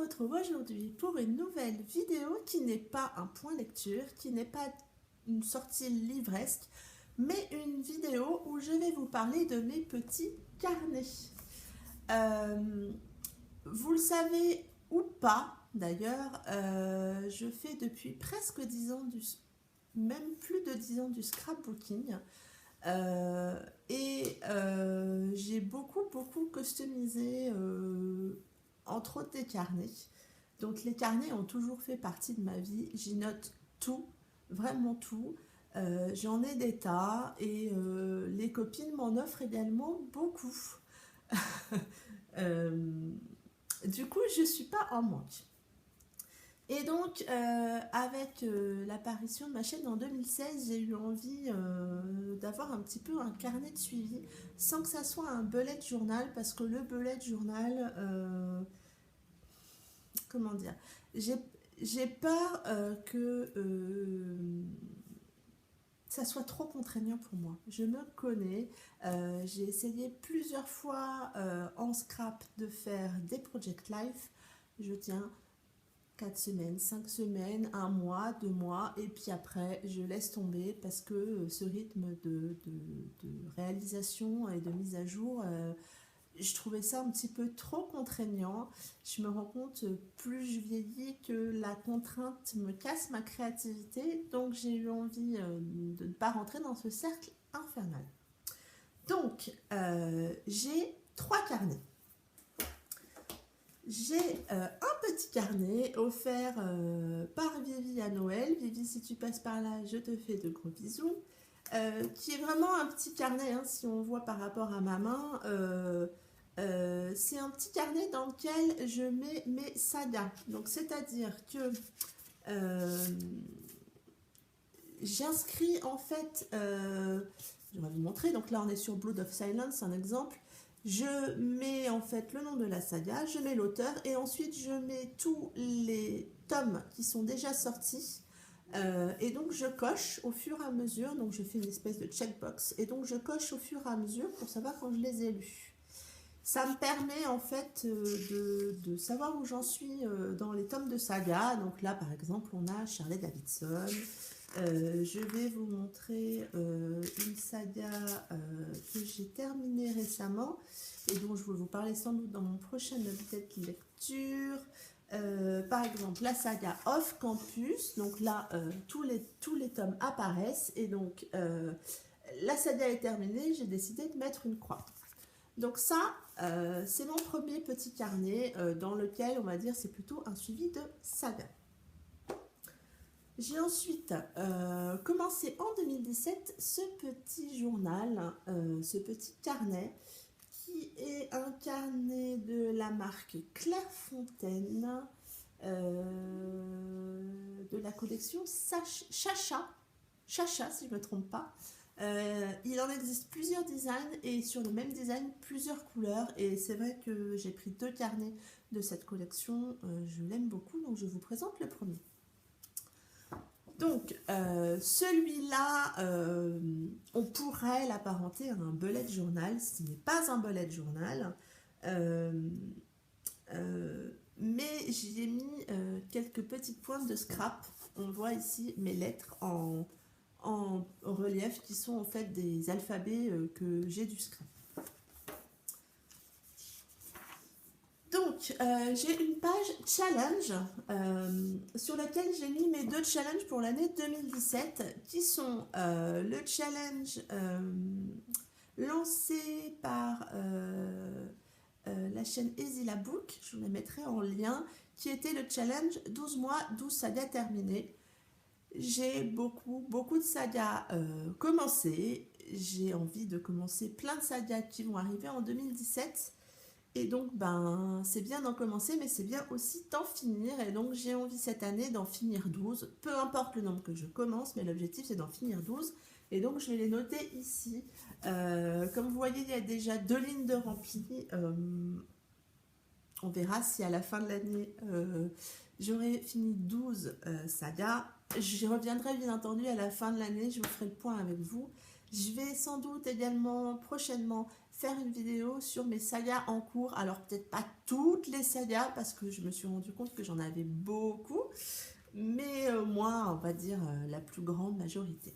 retrouve aujourd'hui pour une nouvelle vidéo qui n'est pas un point lecture, qui n'est pas une sortie livresque, mais une vidéo où je vais vous parler de mes petits carnets. Vous le savez ou pas, d'ailleurs, je fais depuis presque 10 ans même plus de 10 ans du scrapbooking. J'ai beaucoup customisé, entre autres des carnets. Donc les carnets ont toujours fait partie de ma vie. J'y note tout, vraiment tout. J'en ai des tas et les copines m'en offrent également beaucoup. Du coup, je ne suis pas en manque. Et donc, avec l'apparition de ma chaîne en 2016, j'ai eu envie d'avoir un petit peu un carnet de suivi, sans que ça soit un bullet journal, parce que le bullet journal, comment dire, j'ai peur que ça soit trop contraignant pour moi. Je me connais, j'ai essayé plusieurs fois en scrap de faire des project life, je tiens 4 semaines, 5 semaines, 1 mois, 2 mois, et puis après je laisse tomber parce que ce rythme de réalisation et de mise à jour, je trouvais ça un petit peu trop contraignant. Je me rends compte plus je vieillis que la contrainte me casse ma créativité, donc j'ai eu envie de ne pas rentrer dans ce cercle infernal. Donc j'ai 3 carnets. J'ai un petit carnet offert par Vivi à Noël. Vivi, si tu passes par là, je te fais de gros bisous. Qui est vraiment un petit carnet, hein, si on voit par rapport à ma main. C'est un petit carnet dans lequel je mets mes sagas. Donc, c'est-à-dire que j'inscris en fait, je vais vous montrer. Donc là, on est sur Blood of Silence, un exemple. Je mets en fait le nom de la saga, je mets l'auteur et ensuite je mets tous les tomes qui sont déjà sortis. Et donc je coche au fur et à mesure, donc je fais une espèce de checkbox et donc je coche au fur et à mesure pour savoir quand je les ai lus. Ça me permet en fait de savoir où j'en suis dans les tomes de saga. Donc là par exemple on a Harley Davidson. Je vais vous montrer une saga que j'ai terminée récemment et dont je vais vous parler sans doute dans mon prochain update lecture. Par exemple la saga Off Campus, donc là tous les tomes apparaissent et donc la saga est terminée, j'ai décidé de mettre une croix. Donc ça c'est mon premier petit carnet dans lequel on va dire c'est plutôt un suivi de saga. J'ai ensuite commencé en 2017 ce petit journal, ce petit carnet qui est un carnet de la marque Clairefontaine, de la collection Chacha si je ne me trompe pas. Il en existe plusieurs designs et sur le même design plusieurs couleurs et c'est vrai que j'ai pris 2 carnets de cette collection, je l'aime beaucoup donc je vous présente le premier. Donc celui-là, on pourrait l'apparenter à un bullet journal, ce n'est pas un bullet journal, mais j'y ai mis quelques petites pointes de scrap. On voit ici mes lettres en relief qui sont en fait des alphabets que j'ai du scrap. Donc, j'ai une page challenge sur laquelle j'ai mis mes 2 challenges pour l'année 2017 qui sont le challenge lancé par la chaîne Ezila Book, je vous la mettrai en lien, qui était le challenge 12 mois, 12 sagas terminées. J'ai beaucoup de sagas commencées, j'ai envie de commencer plein de sagas qui vont arriver en 2017. Et donc, c'est bien d'en commencer, mais c'est bien aussi d'en finir. Et donc, j'ai envie cette année d'en finir 12. Peu importe le nombre que je commence, mais l'objectif, c'est d'en finir 12. Et donc, je vais les noter ici. Comme vous voyez, il y a déjà 2 lignes de rempli. On verra si à la fin de l'année, j'aurai fini 12 sagas. Je reviendrai bien entendu à la fin de l'année. Je vous ferai le point avec vous. Je vais sans doute également prochainement faire une vidéo sur mes sagas en cours. Alors peut-être pas toutes les sagas parce que je me suis rendu compte que j'en avais beaucoup, mais moi, on va dire la plus grande majorité.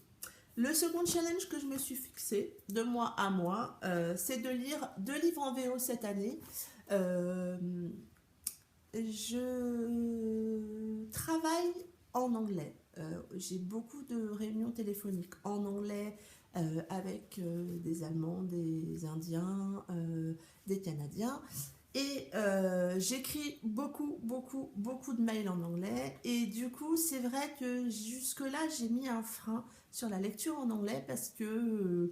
Le second challenge que je me suis fixé de mois à mois, c'est de lire 2 livres en VO cette année. Je travaille en anglais. J'ai beaucoup de réunions téléphoniques en anglais avec des Allemands, des Indiens, des Canadiens. Et j'écris beaucoup de mails en anglais. Et du coup, c'est vrai que jusque-là, j'ai mis un frein sur la lecture en anglais parce que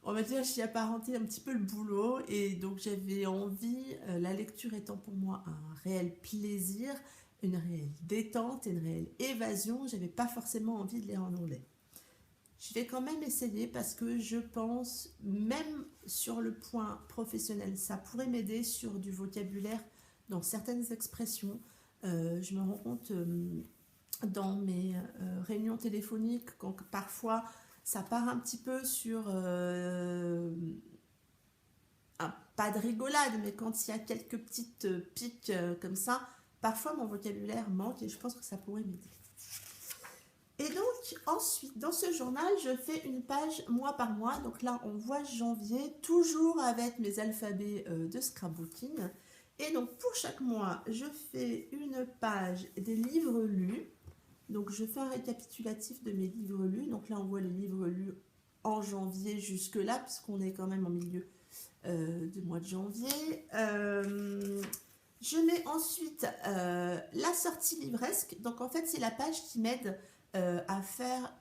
on va dire, j'y apparentais un petit peu le boulot et donc j'avais envie, la lecture étant pour moi un réel plaisir, une réelle détente et une réelle évasion, j'avais pas forcément envie de lire en anglais. Je vais quand même essayer parce que je pense, même sur le point professionnel, ça pourrait m'aider sur du vocabulaire dans certaines expressions. Je me rends compte dans mes réunions téléphoniques quand parfois ça part un petit peu sur pas de rigolade, mais quand il y a quelques petites piques comme ça, parfois mon vocabulaire manque et je pense que ça pourrait m'aider. Et donc ensuite, dans ce journal, je fais une page mois par mois. Donc là, on voit janvier, toujours avec mes alphabets de scrapbooking. Et donc pour chaque mois, je fais une page des livres lus. Donc je fais un récapitulatif de mes livres lus. Donc là on voit les livres lus en janvier jusque là, puisqu'on est quand même au milieu du mois de janvier. Je mets ensuite la sortie livresque. Donc en fait c'est la page qui m'aide à faire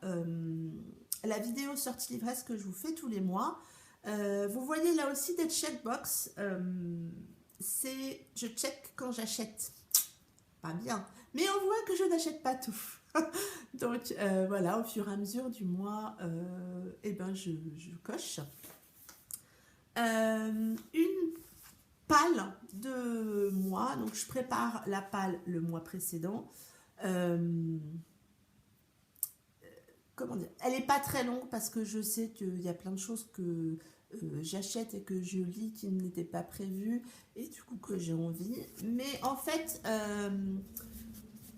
la vidéo sortie livresque que je vous fais tous les mois. Vous voyez là aussi des checkbox. C'est je check quand j'achète. Pas bien. Mais on voit que je n'achète pas tout. Donc voilà, au fur et à mesure du mois, je coche. Une palle de mois, donc je prépare la palle le mois précédent. Comment dire, elle n'est pas très longue parce que je sais qu'il y a plein de choses que j'achète et que je lis qui n'étaient pas prévues et du coup que j'ai envie. Mais en fait,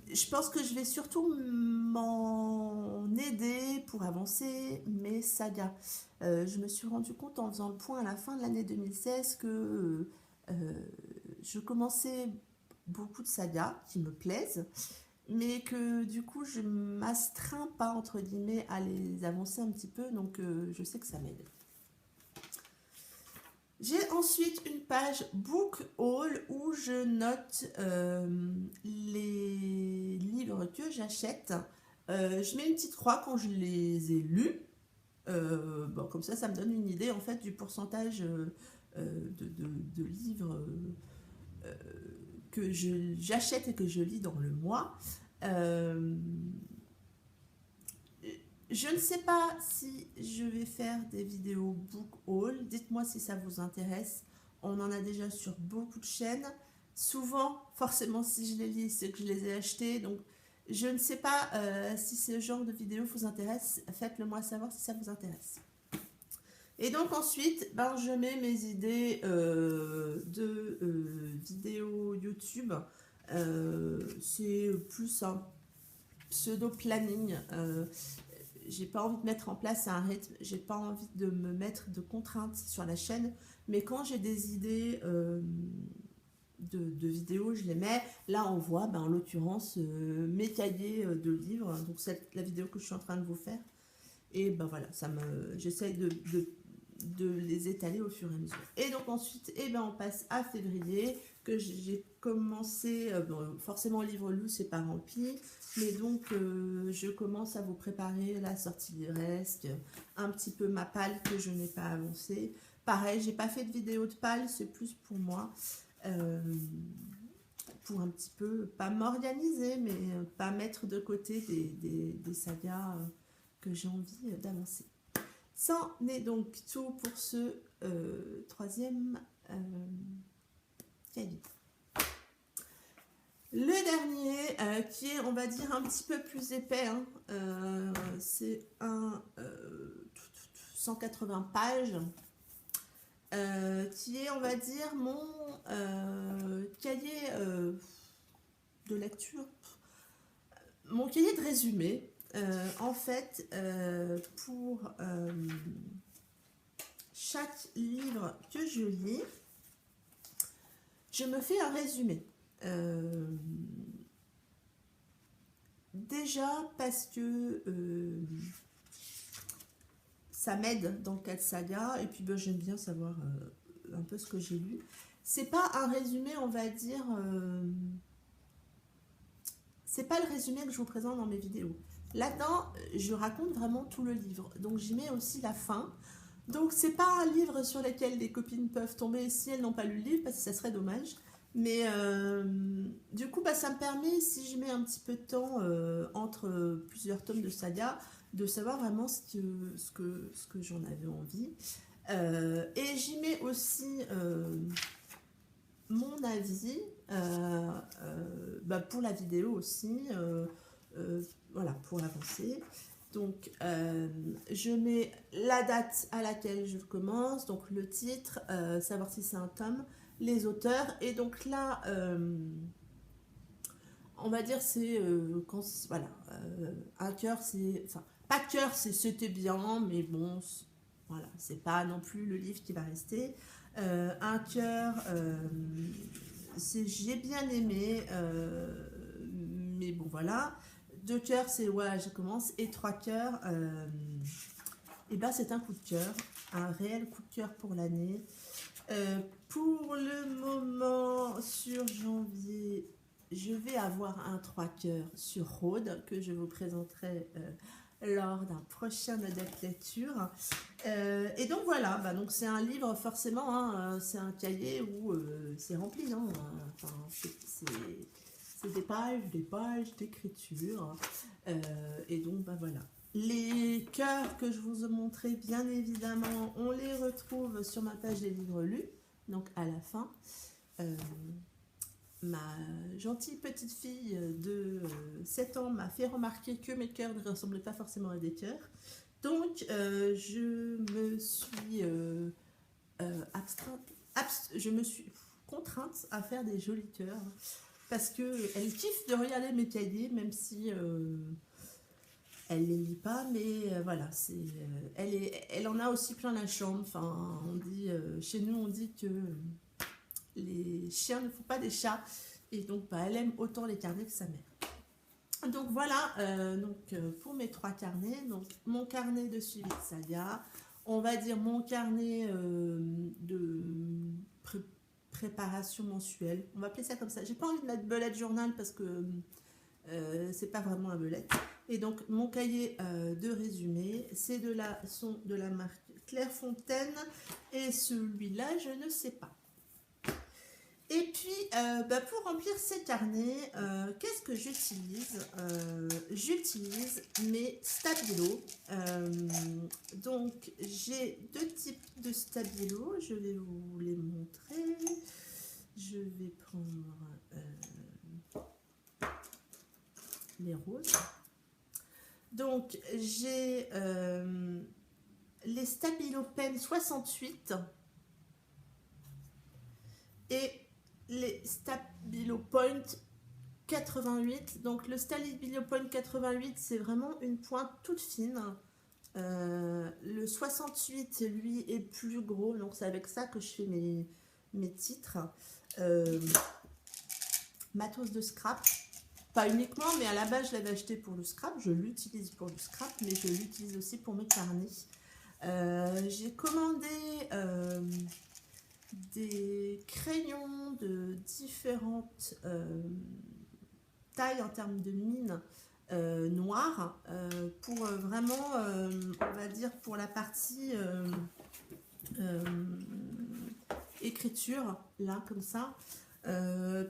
je pense que je vais surtout m'en aider pour avancer mes sagas. Je me suis rendu compte en faisant le point à la fin de l'année 2016 que je commençais beaucoup de sagas qui me plaisent, mais que du coup je m'astreins pas entre guillemets à les avancer un petit peu, donc je sais que ça m'aide. J'ai ensuite une page book haul où je note les livres que j'achète. Je mets une petite croix quand je les ai lus. Comme ça me donne une idée en fait du pourcentage de livres que j'achète et que je lis dans le mois. Je ne sais pas si je vais faire des vidéos book haul. Dites-moi si ça vous intéresse. On en a déjà sur beaucoup de chaînes. Souvent, forcément, si je les lis, c'est que je les ai achetés. Donc, je ne sais pas si ce genre de vidéo vous intéresse. Faites-le moi savoir si ça vous intéresse. Et donc ensuite, je mets mes idées de vidéos YouTube. C'est plus un pseudo-planning. J'ai pas envie de mettre en place un rythme, j'ai pas envie de me mettre de contraintes sur la chaîne, mais quand j'ai des idées de vidéos, je les mets. Là, on voit, en l'occurrence, mes cahiers de livres, donc c'est la vidéo que je suis en train de vous faire. Et voilà, j'essaye de les étaler au fur et à mesure. Et donc ensuite, on passe à février, que j'ai commencé, forcément le livre lu, c'est pas rempli, mais donc je commence à vous préparer la sortie livresque, un petit peu ma palle que je n'ai pas avancée. Pareil, j'ai pas fait de vidéo de palle, c'est plus pour moi, pour un petit peu, pas m'organiser, mais pas mettre de côté des sagas que j'ai envie d'avancer. C'en est donc tout pour ce troisième cahier. Le dernier, qui est, on va dire, un petit peu plus épais, c'est un 180 pages. qui est, on va dire, mon cahier de lecture, mon cahier de résumé. En fait, pour chaque livre que je lis, je me fais un résumé. Déjà parce que ça m'aide dans le cas de saga, et puis ben, j'aime bien savoir un peu ce que j'ai lu. C'est pas un résumé, on va dire, c'est pas le résumé que je vous présente dans mes vidéos. Là-dedans, je raconte vraiment tout le livre, donc j'y mets aussi la fin. Donc c'est pas un livre sur lequel les copines peuvent tomber si elles n'ont pas lu le livre, parce que ça serait dommage. Mais du coup, bah, ça me permet, si je mets un petit peu de temps entre plusieurs tomes de saga, de savoir vraiment ce que j'en avais envie. Et j'y mets aussi mon avis bah, pour la vidéo aussi, voilà, pour avancer. Donc, je mets la date à laquelle je commence, donc le titre, savoir si c'est un tome, les auteurs, et donc là, on va dire, c'est voilà, un cœur, c'est, enfin, pas cœur, c'est c'était bien, mais bon, voilà, c'est pas non plus le livre qui va rester. Un cœur, c'est j'ai bien aimé, mais bon, voilà. 2 cœurs, c'est ouais, je commence. Et 3 cœurs, et ben c'est un coup de cœur, un réel coup de cœur pour l'année. Pour le moment, sur janvier, je vais avoir un 3 cœurs sur Rhodes que je vous présenterai lors d'un prochain Adepte Lecture. Et donc voilà, bah, donc c'est un livre forcément, hein, c'est un cahier où c'est rempli, hein, enfin, c'est des pages d'écriture. Et donc bah voilà. Les cœurs que je vous ai montrés, bien évidemment, on les retrouve sur ma page des livres lus, donc à la fin. Ma gentille petite fille de 7 ans m'a fait remarquer que mes cœurs ne ressemblaient pas forcément à des cœurs. Donc, je me suis je me suis contrainte à faire des jolis cœurs parce qu'elle kiffe de regarder mes cahiers, même si elle les lit pas, mais voilà, elle en a aussi plein la chambre. Enfin, on dit, chez nous, on dit que les chiens ne font pas des chats, et donc bah, elle aime autant les carnets que sa mère. Donc voilà, pour mes 3 carnets, donc mon carnet de suivi de saga, on va dire mon carnet de préparation mensuelle, on va appeler ça comme ça. J'ai pas envie de mettre bullet journal parce que c'est pas vraiment un bullet. Et donc mon cahier de résumé, c'est de la marque Clairefontaine, et celui-là je ne sais pas. Et puis, bah, pour remplir ces carnets, qu'est-ce que j'utilise? J'utilise mes stabilos. Donc, j'ai 2 types de stabilos. Je vais vous les montrer. Je vais prendre les roses. Donc, j'ai les Stabilo Pen 68 et les Stabilo Point 88. Donc le Stabilo Point 88, c'est vraiment une pointe toute fine. Le 68, lui, est plus gros, donc c'est avec ça que je fais mes titres. Matos de scrap, pas uniquement, mais à la base je l'avais acheté pour le scrap. Je l'utilise pour le scrap, mais je l'utilise aussi pour mes carnets. J'ai commandé des crayons de différentes tailles en termes de mine noire pour vraiment, on va dire, pour la partie écriture, là, comme ça.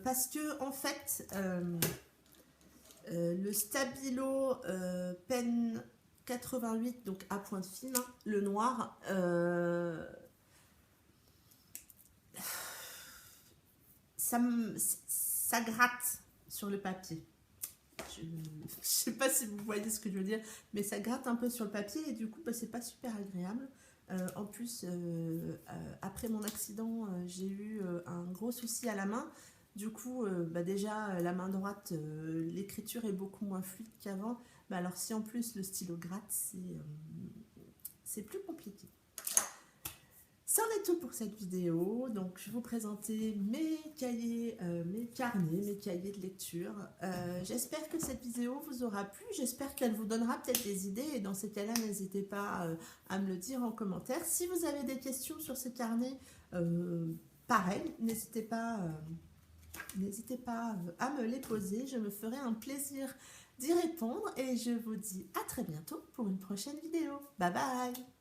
Parce que, en fait, le Stabilo Pen 88, donc à pointe fine, hein, le noir, ça gratte sur le papier. Je ne sais pas si vous voyez ce que je veux dire, mais ça gratte un peu sur le papier, et du coup, bah, c'est pas super agréable. En plus, après mon accident, j'ai eu un gros souci à la main. Du coup, bah déjà, la main droite, l'écriture est beaucoup moins fluide qu'avant. Bah alors si en plus le stylo gratte, c'est plus compliqué. C'en est tout pour cette vidéo. Donc, je vais vous présenter mes cahiers, mes carnets, mes cahiers de lecture. J'espère que cette vidéo vous aura plu. J'espère qu'elle vous donnera peut-être des idées. Et dans ces cas-là, n'hésitez pas à me le dire en commentaire. Si vous avez des questions sur ce carnet, pareil, n'hésitez pas à me les poser. Je me ferai un plaisir d'y répondre. Et je vous dis à très bientôt pour une prochaine vidéo. Bye bye!